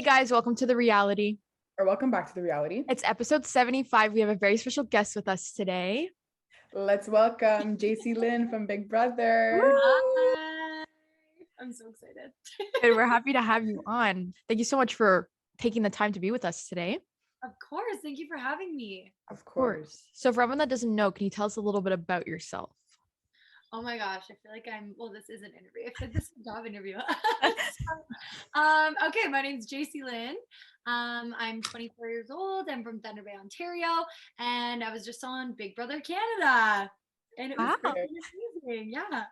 guys, welcome to the reality. Or welcome back to the reality. It's episode 75. We have a very special guest with us today. Let's welcome Jaceylynne from Big Brother. Hi. I'm so excited. And we're happy to have you on. Thank you so much for taking the time to be with us today. Of course. Thank you for having me. Of course. So for everyone that doesn't know, can you tell us a little bit about yourself? Oh my gosh. I feel like this is an interview. I feel like this is a job interview. Okay. My name's Jaceylynne. I'm 24 years old. I'm from Thunder Bay, Ontario. And I was just on Big Brother Canada. And it was amazing. Yeah.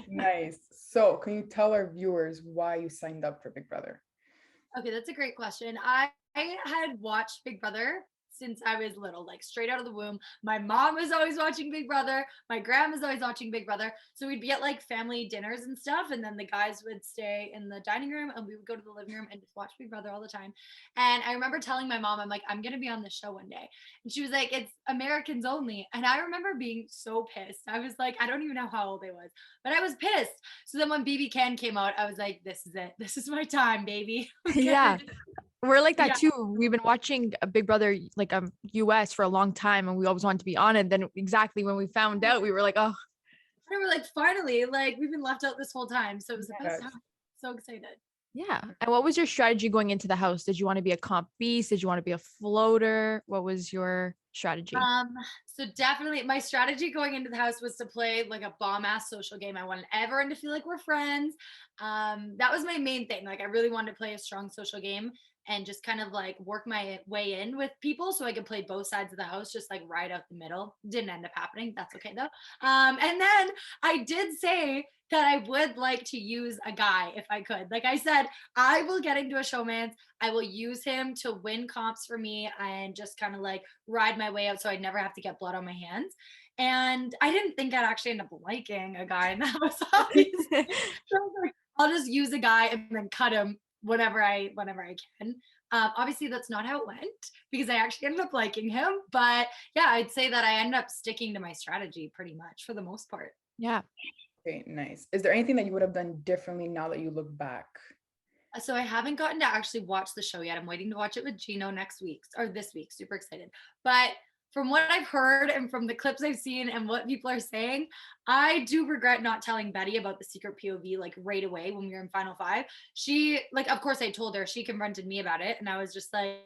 Nice. So can you tell our viewers why you signed up for Big Brother? Okay, that's a great question. I had watched Big Brother since I was little, like straight out of the womb. My mom was always watching Big Brother. My grandma's always watching Big Brother. So we'd be at like family dinners and stuff. And then the guys would stay in the dining room and we would go to the living room and just watch Big Brother all the time. And I remember telling my mom, I'm like, I'm going to be on this show one day. And she was like, it's Americans only. And I remember being so pissed. I was like, I don't even know how old I was, but I was pissed. So then when BB Can came out, I was like, this is it. This is my time, baby. Yeah. We're like that too. We've been watching a Big Brother like US for a long time and we always wanted to be on it. Then exactly when we found out, we were like, oh. And we're like, finally, like we've been left out this whole time. So it was the best time. So excited. Yeah. And what was your strategy going into the house? Did you want to be a comp beast? Did you want to be a floater? What was your strategy? So definitely my strategy going into the house was to play like a bomb ass social game. I wanted everyone to feel like we're friends. That was my main thing. Like I really wanted to play a strong social game and just kind of like work my way in with people so I could play both sides of the house, just like right out the middle. Didn't end up happening. That's okay though. And then I did say that I would like to use a guy if I could. Like I said, I will get into a showmance. I will use him to win comps for me and just kind of like ride my way out so I'd never have to get blood on my hands. And I didn't think I'd actually end up liking a guy in the house, obviously. So I was like, I'll just use a guy and then cut him whenever I can. Obviously that's not how it went because I actually ended up liking him. But yeah, I'd say that I ended up sticking to my strategy pretty much for the most part. Yeah. Okay, nice. Is there anything that you would have done differently now that you look back? So I haven't gotten to actually watch the show yet. I'm waiting to watch it with Gino next week or this week. Super excited. But from what I've heard and from the clips I've seen and what people are saying, I do regret not telling Betty about the secret POV like right away when we were in Final Five. She like, of course I told her, she confronted me about it. And I was just like,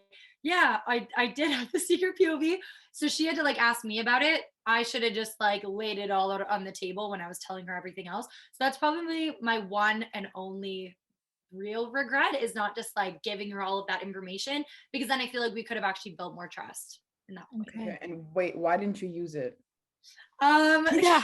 yeah, I did have the secret POV. So she had to like ask me about it. I should have just like laid it all out on the table when I was telling her everything else. So that's probably my one and only real regret is not just like giving her all of that information, because then I feel like we could have actually built more trust in that point. Okay. And wait, why didn't you use it? Yeah.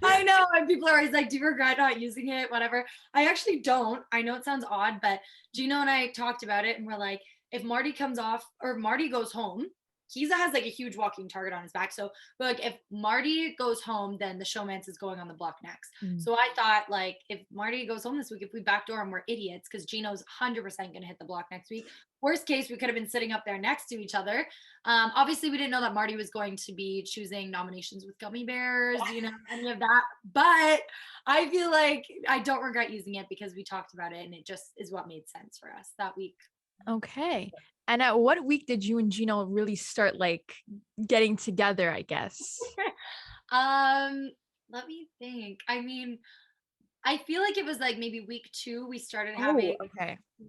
I know, and people are always like, do you regret not using it? Whatever. I actually don't. I know it sounds odd, but Gino and I talked about it and we're like, if Marty comes off or Marty goes home, Kiza has like a huge walking target on his back. So we're like, if Marty goes home, then the showmance is going on the block next. So I thought like, if Marty goes home this week, if we backdoor him, we're idiots because Gino's 100% going to hit the block next week. Worst case, we could have been sitting up there next to each other. Obviously, we didn't know that Marty was going to be choosing nominations with gummy bears, you know, any of that. But I feel like I don't regret using it because we talked about it and it just is what made sense for us that week. Okay. And at what week did you and Gino really start like getting together, I guess? Let me think. I mean, I feel like it was like maybe week 2 we started having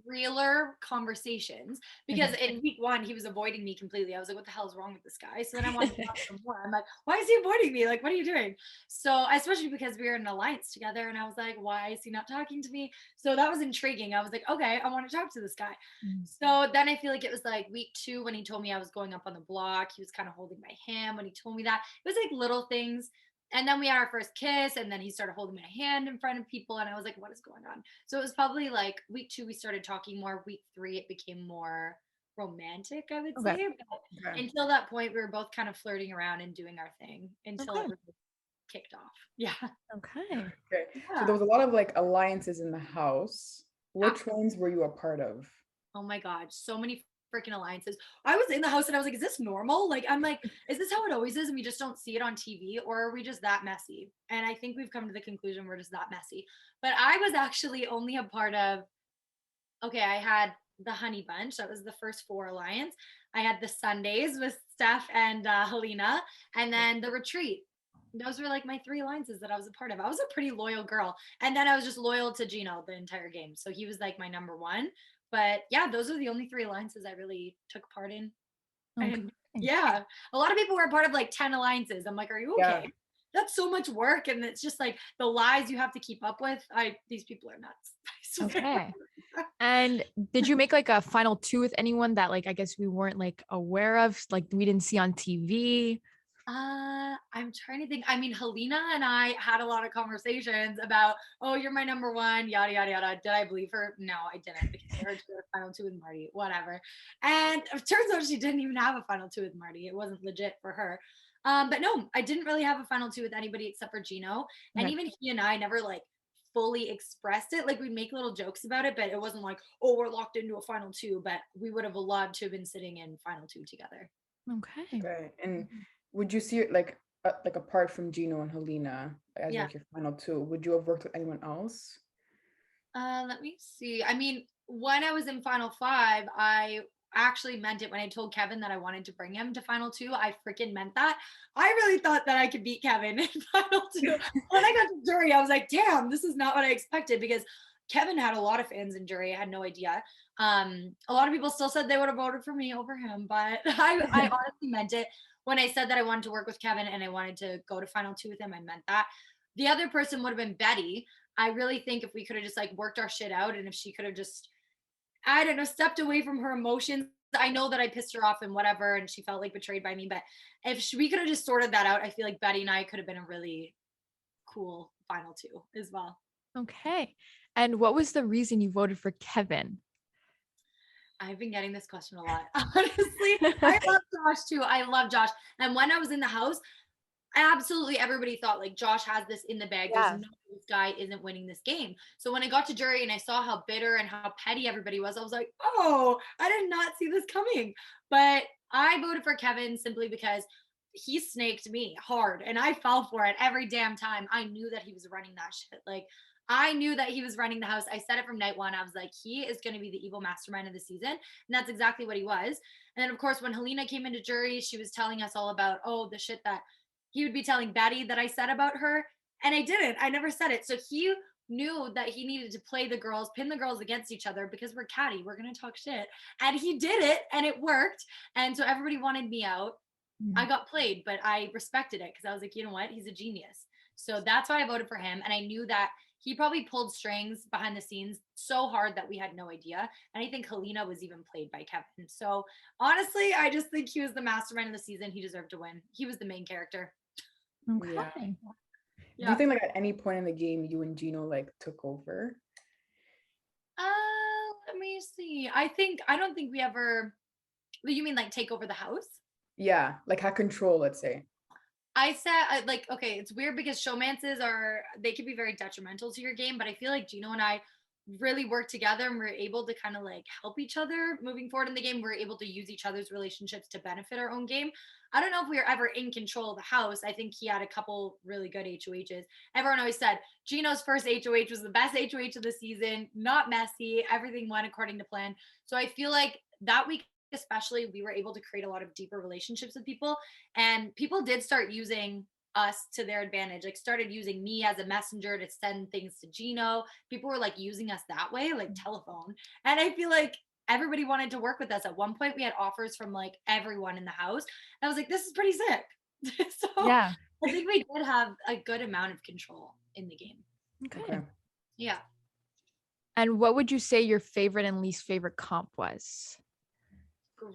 realer conversations because in week 1 he was avoiding me completely. I was like, what the hell is wrong with this guy? So then I wanted to talk to him more. I'm like, why is he avoiding me? Like, what are you doing? So especially because we were in an alliance together and I was like, why is he not talking to me? So that was intriguing. I was like, okay, I want to talk to this guy. So then I feel like it was like week 2 when he told me I was going up on the block. He was kind of holding my hand when he told me that. It was like little things. And then we had our first kiss and then he started holding my hand in front of people. And I was like, what is going on? So it was probably like week 2, we started talking more. Week 3, it became more romantic, I would say. But until that point, we were both kind of flirting around and doing our thing until it was kicked off. Yeah. Okay. Yeah. So there was a lot of like alliances in the house. Which ones were you a part of? Oh my God. So many freaking alliances. I was in the house and I was like, is this normal? Like, I'm like, is this how it always is? And we just don't see it on TV, or are we just that messy? And I think we've come to the conclusion we're just that messy. But I was actually only a part of okay, I had the Honey Bunch. That was the first 4 alliance. I had the Sundays with Steph and Helena, and then the Retreat. Those were like my 3 alliances that I was a part of. I was a pretty loyal girl. And then I was just loyal to Gino the entire game. So he was like my number one. But yeah, those are the only 3 alliances I really took part in. And Okay. yeah, a lot of people were a part of like 10 alliances. I'm like, are you Yeah. okay? That's so much work. And it's just like the lies you have to keep up with. These people are nuts. I swear. Okay. And did you make like a final 2 with anyone that like I guess we weren't like aware of, like we didn't see on TV? I'm trying to think. I mean, Helena and I had a lot of conversations about, oh, you're my number one, yada yada yada. Did I believe her? No, I didn't, because I heard she had a final 2 with Marty, whatever. And it turns out she didn't even have a final 2 with Marty. It wasn't legit for her. But no, I didn't really have a final 2 with anybody except for Gino. And Okay. even he and I never like fully expressed it. Like we'd make little jokes about it, but it wasn't like, oh, we're locked into a final 2. But we would have loved to have been sitting in final 2 together. Okay. Okay. And would you see it like apart from Gino and Helena as Yeah. like your final 2? Would you have worked with anyone else? Let me see. I mean, when I was in Final Five, I actually meant it when I told Kevin that I wanted to bring him to Final Two. I freaking meant that. I really thought that I could beat Kevin in Final Two. When I got to jury, I was like, damn, this is not what I expected, because Kevin had a lot of fans in jury. I had no idea. A lot of people still said they would have voted for me over him, but I honestly meant it when I said that I wanted to work with Kevin and I wanted to go to Final Two with him. I meant that. The other person would have been Betty. I really think if we could have just like worked our shit out, and if she could have just, I don't know, stepped away from her emotions. I know that I pissed her off and whatever, and she felt like betrayed by me. But if we could have just sorted that out, I feel like Betty and I could have been a really cool final 2 as well. Okay. And what was the reason you voted for Kevin? I've been getting this question a lot. Honestly, I love Josh too. I love Josh. And when I was in the house, absolutely everybody thought like Josh has this in the bag. Yeah. There's no, this guy isn't winning this game. So when I got to jury and I saw how bitter and how petty everybody was, I was like, oh, I did not see this coming. But I voted for Kevin simply because he snaked me hard and I fell for it every damn time. I knew that he was running that shit. Like I knew that he was running the house. I said it from night one. I was like, he is going to be the evil mastermind of the season. And that's exactly what he was. And then, of course, when Helena came into jury, she was telling us all about, oh, the shit that he would be telling Betty that I said about her. And I didn't. I never said it. So he knew that he needed to play the girls, pin the girls against each other, because we're catty. We're going to talk shit. And he did it and it worked. And so everybody wanted me out. I got played, but I respected it because I was like, you know what? He's a genius. So that's why I voted for him. And I knew that he probably pulled strings behind the scenes so hard that we had no idea. And I think Helena was even played by Kevin. So honestly, I just think he was the mastermind of the season. He deserved to win. He was the main character. Okay. Yeah. Yeah. Do you think like at any point in the game you and Gino like took over? Let me see. I don't think we ever. You mean like take over the house? Yeah, like had control, let's say. I said like, okay, it's weird because showmances they can be very detrimental to your game, but I feel like Gino and I really worked together and we're able to kind of like help each other moving forward in the game. We're able to use each other's relationships to benefit our own game. I don't know if we were ever in control of the house. I think he had a couple really good HOHs. Everyone always said Gino's first HOH was the best HOH of the season, not messy. Everything went according to plan. So I feel like that week especially, we were able to create a lot of deeper relationships with people, and people did start using us to their advantage, like started using me as a messenger to send things to Gino. People were like using us that way, like telephone. And I feel like everybody wanted to work with us. At one point we had offers from like everyone in the house. I was like, this is pretty sick. So Yeah. I think we did have a good amount of control in the game. Okay. Yeah. And what would you say your favorite and least favorite comp was?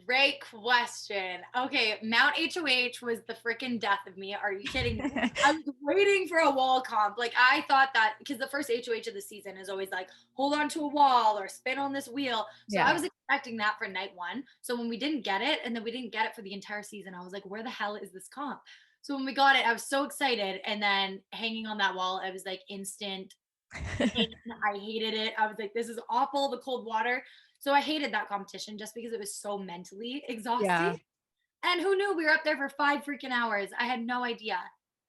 Great question. Okay, Mount HOH was the freaking death of me. Are you kidding me? I was waiting for a wall comp. Like I thought that, because the first HOH of the season is always like hold on to a wall or spin on this wheel. So I was expecting that for night one. So when we didn't get it, and then we didn't get it for the entire season, I was like, where the hell is this comp? So when we got it, I was so excited. And then hanging on that wall, I was like instant pain. I hated it. I was like, this is awful, the cold water. So I hated that competition just because it was so mentally exhausting. Yeah. And who knew we were up there for 5 freaking hours? I had no idea.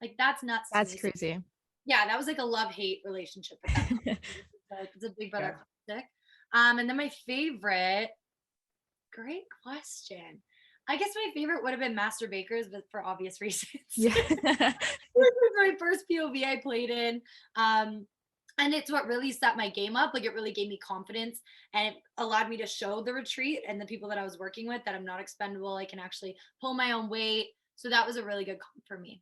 Like that's nuts. That's crazy. Yeah, that was like a love-hate relationship with that. It's a Big Brother classic. And then my favorite, great question. I guess my favorite would have been Master Bakers, but for obvious reasons. Yeah. This was my first POV I played in. And it's what really set my game up. Like it really gave me confidence and it allowed me to show the retreat and the people that I was working with that I'm not expendable. I can actually pull my own weight. So that was a really good comp for me.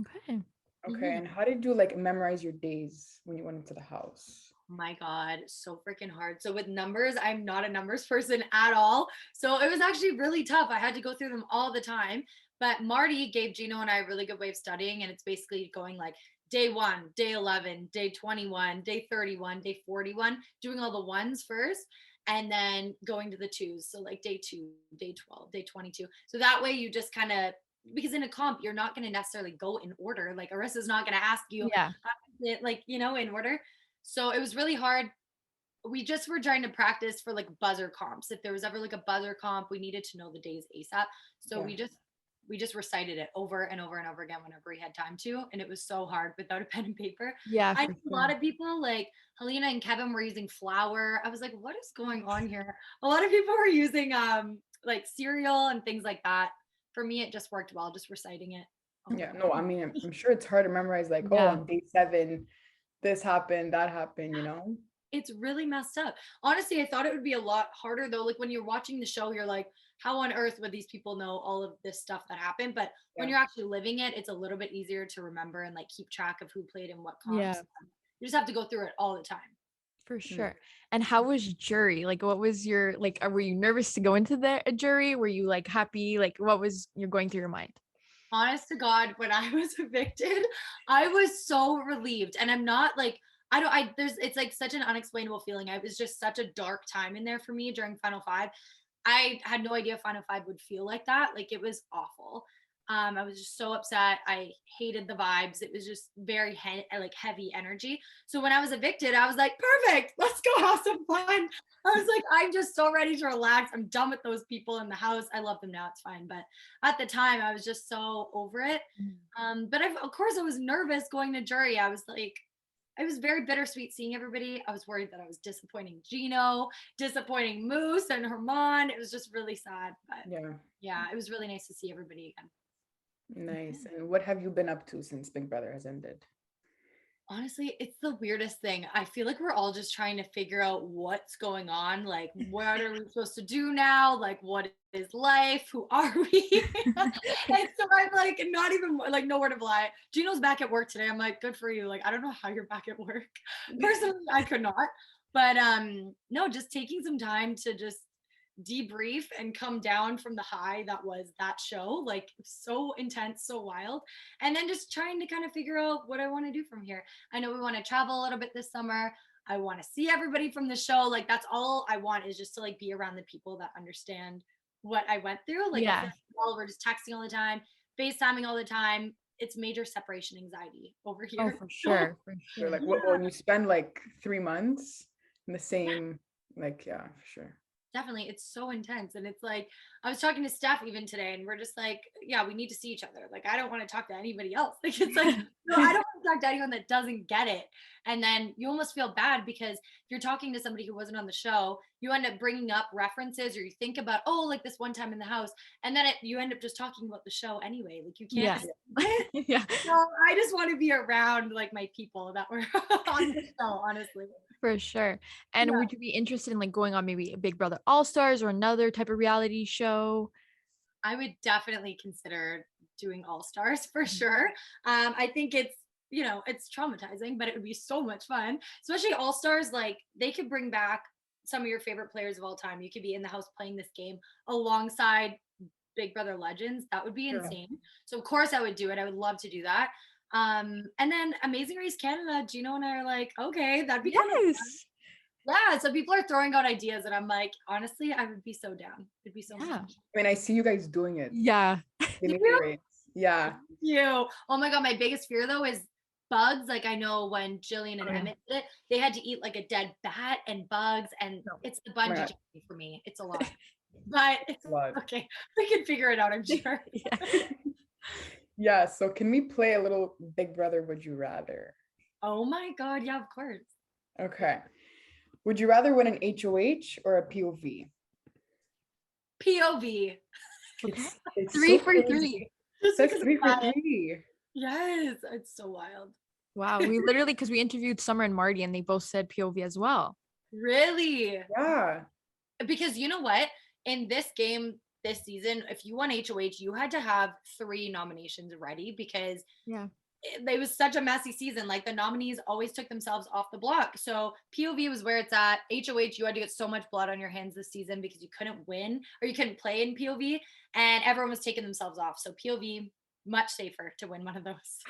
Okay. Okay, and how did you like memorize your days when you went into the house? Oh my God, so freaking hard. So with numbers, I'm not a numbers person at all. So it was actually really tough. I had to go through them all the time. But Marty gave Gino and I a really good way of studying. And it's basically going like day 1, day 11, day 21, day 31, day 41, doing all the ones first, and then going to the twos. So like day 2, day 12, day 22. So that way you just kind of, because in a comp, you're not going to necessarily go in order. Like Arissa's not going to ask you, Yeah. like, you know, in order. So it was really hard. We just were trying to practice for like buzzer comps. If there was ever like a buzzer comp, we needed to know the days ASAP. So we just recited it over and over and over again whenever we had time to. And it was so hard without a pen and paper. Yeah. I For know a sure. lot of people like Helena and Kevin were using flour. I was like, what is going on here? A lot of people were using like cereal and things like that. For me, it just worked well, just reciting it. Yeah, no, I mean, I'm sure it's hard to memorize like, oh, Yeah. on day 7, this happened, that happened, you know? It's really messed up. Honestly, I thought it would be a lot harder though. Like when you're watching the show, you're like, how on earth would these people know all of this stuff that happened? But when Yeah. you're actually living it, it's a little bit easier to remember and like keep track of who played in what comps. Yeah. You just have to go through it all the time. For sure. And how was jury? Like, what was your, like, were you nervous to go into the a jury? Were you like happy? Like, what was you're going through your mind? Honest to God, when I was evicted, I was so relieved. And I'm not like, it's like such an unexplainable feeling. It was just such a dark time in there for me during Final Five. I had no idea Final Five would feel like that. Like it was awful. I was just so upset. I hated the vibes. It was just very like heavy energy. So when I was evicted, I was like, perfect. Let's go have some fun. I was like, I'm just so ready to relax. I'm done with those people in the house. I love them now. It's fine. But at the time, I was just so over it. But of course, I was nervous going to jury. I was like, it was very bittersweet seeing everybody. I was worried that I was disappointing Gino, disappointing Moose and Herman. It was just really sad. But yeah, it was really nice to see everybody again. Nice. And what have you been up to since Big Brother has ended? Honestly, it's the weirdest thing. I feel like we're all just trying to figure out what's going on. Like, what are we supposed to do now? Like, what is life? Who are we? And so I'm like, not even like nowhere to fly. Gino's back at work today. I'm like, good for you. Like, I don't know how you're back at work. Personally, I could not. But no, just taking some time to just debrief and come down from the high that was that show, like so intense, so wild, and then just trying to kind of figure out what I want to do from here. I know we want to travel a little bit this summer. I want to see everybody from the show. Like that's all I want, is just to like be around the people that understand what I went through. Like I feel like we're just texting all the time, FaceTiming all the time. It's major separation anxiety over here. Oh, for sure. For You're sure. like, when you spend like 3 months in the same, like, yeah, for sure. Definitely, it's so intense. And it's like, I was talking to Steph even today, and we're just like, yeah, we need to see each other. Like, I don't want to talk to anybody else. Like, it's like, no, I don't want to talk to anyone that doesn't get it. And then you almost feel bad because if you're talking to somebody who wasn't on the show, you end up bringing up references, or you think about, oh, like this one time in the house, and then you end up just talking about the show anyway. Like you can't. Yeah. So I just want to be around like my people that were on the show, honestly. For sure. And would you be interested in like going on maybe a Big Brother All-Stars or another type of reality show? I would definitely consider doing All-Stars for sure. I think it's, it's traumatizing, but it would be so much fun, especially All-Stars. Like they could bring back some of your favorite players of all time. You could be in the house playing this game alongside Big Brother legends. That would be insane. So of course I would do it. I would love to do that. And then Amazing Race Canada, Gino and I are like, okay, that'd be kind of fun. Yeah, so people are throwing out ideas, and I'm like, honestly, I would be so down. It'd be so much fun. I mean, I see you guys doing it. Yeah. Yeah. You. Oh my God, my biggest fear though is bugs. Like I know when Jillian and Emmett did it, they had to eat like a dead bat and bugs, and it's the bungee jumping for me. It's a lot. But it's okay. We can figure it out, I'm sure. Yeah, so can we play a little Big Brother Would You Rather? Oh my God, yeah, of course. Okay. Would you rather win an HOH or a POV? POV. Okay. It's Three so for crazy. three. Just That's because of 3 for that. 3. Yes, it's so wild. Wow. We literally, because we interviewed Summer and Marty and they both said POV as well. Really? Yeah. Because you know what? In this game this season, if you won HOH, you had to have 3 nominations ready because Yeah. it was such a messy season. Like the nominees always took themselves off the block. So POV was where it's at. HOH, you had to get so much blood on your hands this season because you couldn't win or you couldn't play in POV, and everyone was taking themselves off. So POV, much safer to win one of those.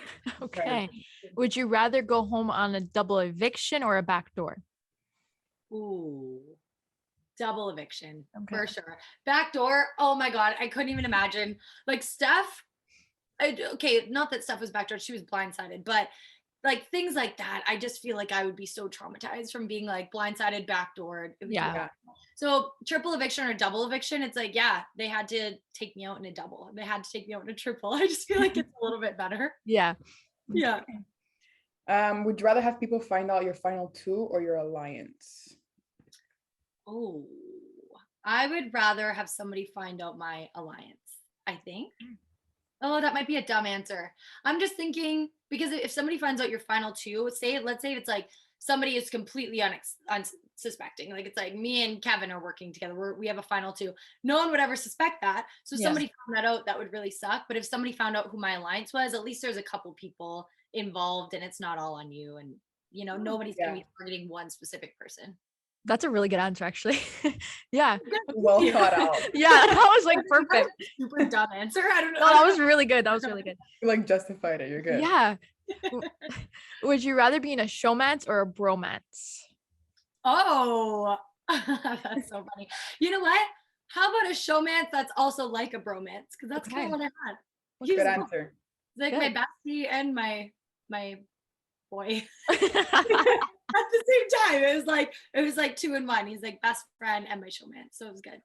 Okay. Would you rather go home on a double eviction or a backdoor? Ooh, double eviction Okay. for sure. Backdoor. Oh my God. I couldn't even imagine. Like Steph, okay, not that Steph was backdoor, she was blindsided, but like things like that, I just feel like I would be so traumatized from being like blindsided, backdoored. It was Yeah. Yeah. So triple eviction or double eviction, it's like, yeah, they had to take me out in a double. They had to take me out in a triple. I just feel like it's a little bit better. Yeah. Yeah. Would you rather have people find out your final 2 or your alliance? Oh, I would rather have somebody find out my alliance, I think. Oh, that might be a dumb answer. I'm just thinking because if somebody finds out your final 2, let's say it's like somebody is completely unsuspecting. Like it's like me and Kevin are working together. We have a final 2. No one would ever suspect that. So Yeah. somebody found that out, that would really suck. But if somebody found out who my alliance was, at least there's a couple people involved and it's not all on you. And nobody's gonna be targeting one specific person. That's a really good answer, actually. Yeah. Well thought out. Yeah. That was like perfect. Super dumb answer. I don't know. No, that was really good. That was really good. You like justified it. You're good. Yeah. Would you rather be in a showmance or a bromance? Oh, that's so funny. You know what? How about a showmance that's also like a bromance? Because that's kind Okay. of what I had. Good He's answer. like Good. my bestie and my boy at the same time. It was like 2 in 1. He's like best friend and my showman, so it was good.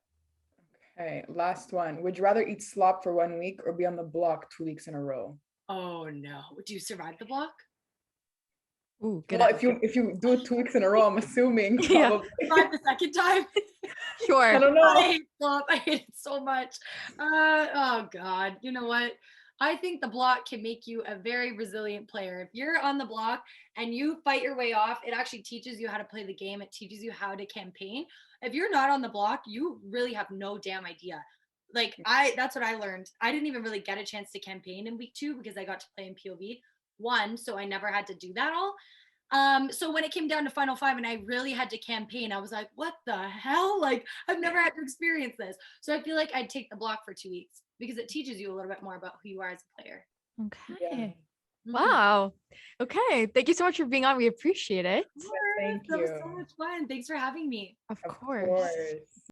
Okay, last one. Would you rather eat slop for 1 week or be on the block 2 weeks in a row? Oh no! Do you survive the block? Ooh, good. Well, answer. if you do it 2 weeks in a row, I'm assuming Yeah. probably. Survive the second time? I Sure. don't know. I hate slop. I hate it so much. Oh God. You know what? I think the block can make you a very resilient player. If you're on the block and you fight your way off, it actually teaches you how to play the game. It teaches you how to campaign. If you're not on the block, you really have no damn idea. Like that's what I learned. I didn't even really get a chance to campaign in week 2 because I got to play in POV 1, so I never had to do that all. So when it came down to final 5 and I really had to campaign, I was like, what the hell? Like I've never had to experience this. So I feel like I'd take the block for 2 weeks because it teaches you a little bit more about who you are as a player. Okay. Mhm. Wow. Okay. Thank you so much for being on. We appreciate it. Of course. Thank That was you. so much fun. Thanks for having me. Of Of course. course.